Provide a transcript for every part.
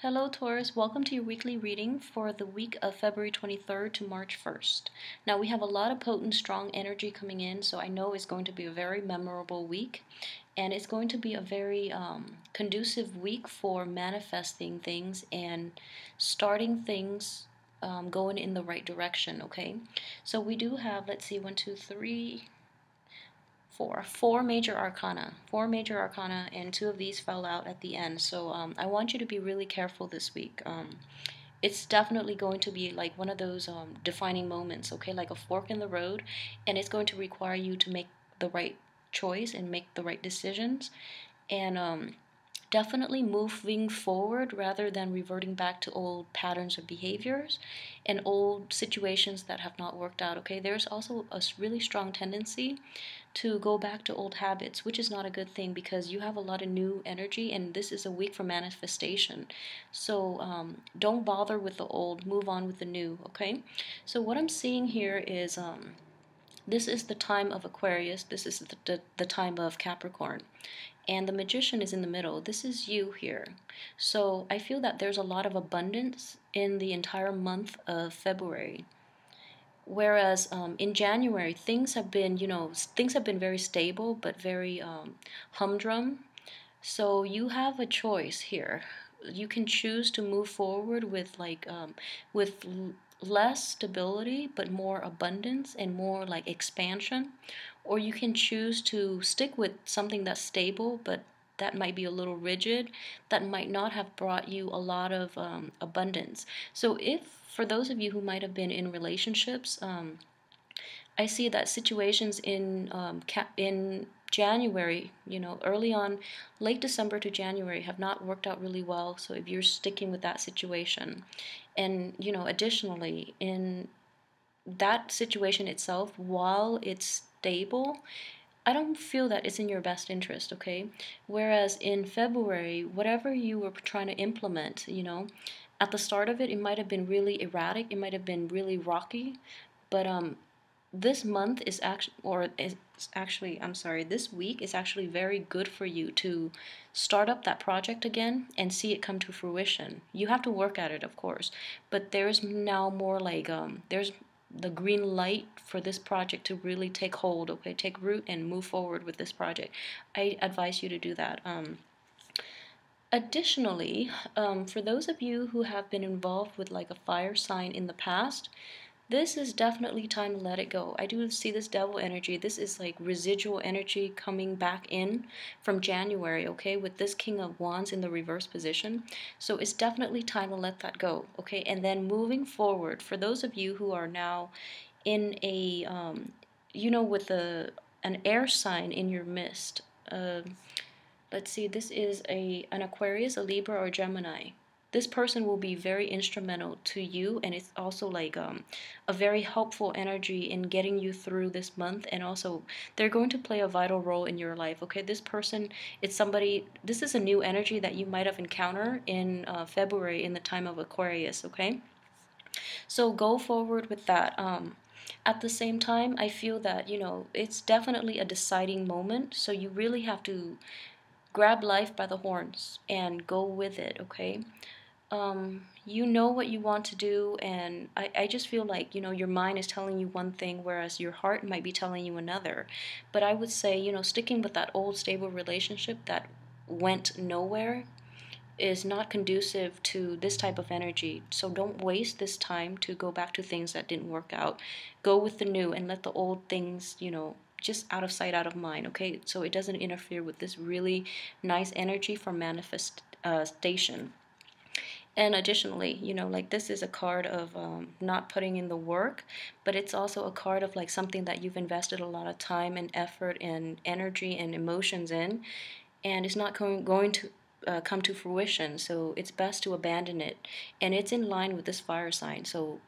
Hello Taurus, welcome to your weekly reading for the week of February 23rd to March 1st. Now we have a lot of potent, strong energy coming in, so I know it's going to be a very memorable week, and it's going to be a very conducive week for manifesting things and starting things going in the right direction, okay? So we do have, let's see, one, two, three, four major arcana, and two of these fell out at the end. So I want you to be really careful this week. It's definitely going to be like one of those defining moments, okay, like a fork in the road, and it's going to require you to make the right choice and make the right decisions, and definitely moving forward rather than reverting back to old patterns of behaviors and old situations that have not worked out, okay? There's also a really strong tendency to go back to old habits, which is not a good thing because you have a lot of new energy and this is a week for manifestation. So don't bother with the old, move on with the new, okay? So what I'm seeing here is this is the time of Aquarius, this is the time of Capricorn, and the Magician is in the middle. This is you here. So I feel that there's a lot of abundance in the entire month of February. Whereas in January, things have been, things have been very stable, but very humdrum. So you have a choice here. You can choose to move forward with with less stability, but more abundance and more like expansion. Or you can choose to stick with something that's stable, but that might be a little rigid, that might not have brought you a lot of abundance. So if, for those of you who might have been in relationships, I see that situations in January, early on, late December to January, have not worked out really well. So if you're sticking with that situation, and additionally, in that situation itself, while it's stable, I don't feel that it's in your best interest, okay? Whereas in February, whatever you were trying to implement, at the start of it, it might have been really erratic, it might have been really rocky, but this month is actually, I'm sorry, this week is actually very good for you to start up that project again and see it come to fruition. You have to work at it, of course, but there's now more like there's the green light for this project to really take hold, okay, take root and move forward with this project. I advise you to do that. Additionally, for those of you who have been involved with like a fire sign in the past, this is definitely time to let it go. I do see this devil energy. This is like residual energy coming back in from January, okay, with this King of Wands in the reverse position. So it's definitely time to let that go, okay? And then moving forward, for those of you who are now in a, with an air sign in your midst, let's see, this is an Aquarius, a Libra, or a Gemini. This person will be very instrumental to you, and it's also like a very helpful energy in getting you through this month, and also they're going to play a vital role in your life, okay? This person, it's somebody, this is a new energy that you might have encountered in February in the time of Aquarius, okay? So go forward with that. At the same time, I feel that, it's definitely a deciding moment, so you really have to grab life by the horns and go with it, okay? You know what you want to do, and I just feel like, your mind is telling you one thing, whereas your heart might be telling you another. But I would say, sticking with that old stable relationship that went nowhere is not conducive to this type of energy. So don't waste this time to go back to things that didn't work out. Go with the new and let the old things, just out of sight, out of mind, okay? So it doesn't interfere with this really nice energy for manifestation. And additionally, like this is a card of not putting in the work, but it's also a card of like something that you've invested a lot of time and effort and energy and emotions in, and it's not going to come to fruition. So it's best to abandon it. And it's in line with this fire sign. So,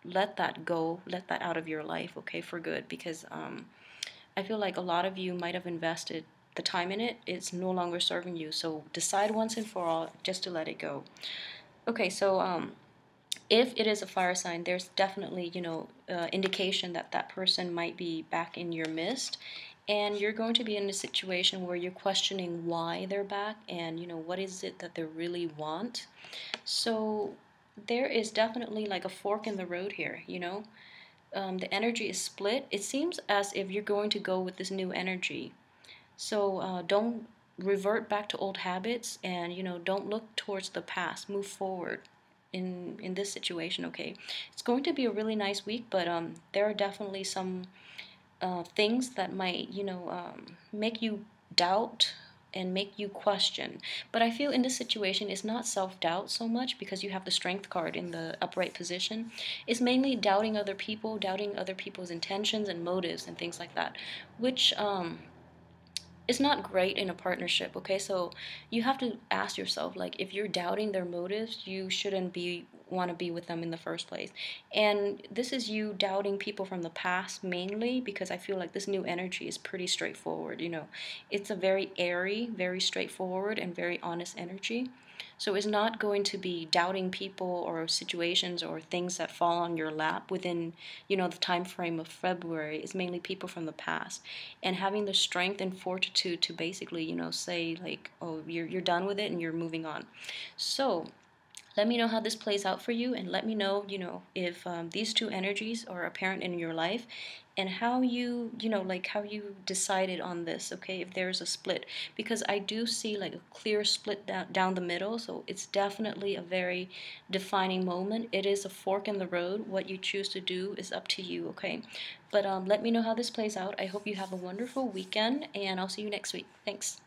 let that go, let that out of your life, okay, for good, because I feel like a lot of you might have invested the time in it. It's no longer serving you. So decide once and for all just to let it go. Okay, so if it is a fire sign, there's definitely, indication that that person might be back in your midst. and you're going to be in a situation where you're questioning why they're back and what is it that they really want. So there is definitely like a fork in the road here. The energy is split. It seems as if you're going to go with this new energy. So don't revert back to old habits, and don't look towards the past. Move forward in this situation. Okay, it's going to be a really nice week, but there are definitely some things that might make you doubt and make you question. But I feel in this situation it's not self-doubt so much, because you have the strength card in the upright position. It's mainly doubting other people, doubting other people's intentions and motives and things like that, which it's not great in a partnership. Okay, so you have to ask yourself, like, if you're doubting their motives, you shouldn't be want to be with them in the first place. And this is you doubting people from the past mainly, because I feel like this new energy is pretty straightforward. It's a very airy, very straightforward and very honest energy. So it's not going to be doubting people or situations or things that fall on your lap within, the time frame of February. It's mainly people from the past. And having the strength and fortitude to basically, say like, oh, you're done with it and you're moving on. So let me know how this plays out for you, and let me know, if these two energies are apparent in your life, and how like how you decided on this, okay, if there's a split. Because I do see like a clear split down the middle, so it's definitely a very defining moment. It is a fork in the road. What you choose to do is up to you, okay? But let me know how this plays out. I hope you have a wonderful weekend, and I'll see you next week. Thanks.